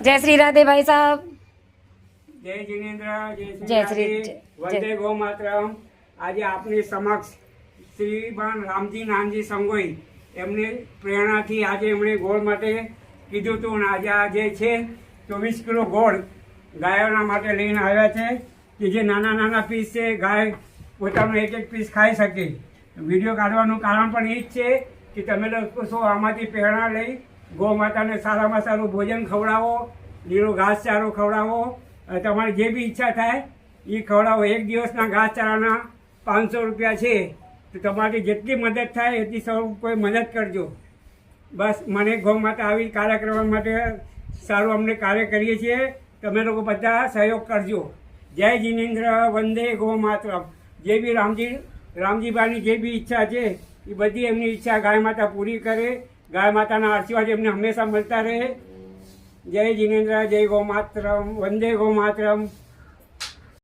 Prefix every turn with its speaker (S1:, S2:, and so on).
S1: जय श्री राधे भाई साहब।
S2: जय जिनेन्द्र,
S1: जय श्री
S2: वंदे गौ मातरम। આજે આપની સમક્ષ શ્રીમાન રામજી નાનજી સંગોઈ એમની પ્રેરણાથી આજે એમણે ગોળ માટે કીધું હતું અને આજે આ જે છે 24 કિલો ગોળ ગાયોના માટે લઈને આવ્યા છે કે જે નાના નાના પીસ છે ગાય પોતાનું એક એક પીસ ખાઈ શકે। વિડીયો કાઢવાનું કારણ પણ એ જ છે કે તમે લોકો શું આમાંથી પ્રેરણા લઈ ગૌ માતાને સારામાં સારું ભોજન ખવડાવો, લીલો ઘાસચારો ખવડાવો, તમારી જે બી ઈચ્છા થાય એ ખવડાવો। એક દિવસના ઘાસચારાના 500 રૂપિયા છે, તો તમારી જેટલી મદદ થાય એટલી સૌ કોઈ મદદ કરજો। બસ મને ગૌ માતા આવી કાર્ય કરવા માટે સારું અમને કાર્ય કરીએ છીએ, તમે લોકો બધા સહયોગ કરજો। જય જિનેન્દ્ર, વંદે ગૌ માતરમ। જે બી રામજીભાઈની જે બી ઈચ્છા છે એ બધી એમની ઈચ્છા ગાય માતા પૂરી કરે, ગાય માતાના આશીર્વાદ એમને હંમેશા મળતા રહે। જય જિનેન્દ્ર, જય ગૌ માતરમ, વંદે ગૌ માતરમ।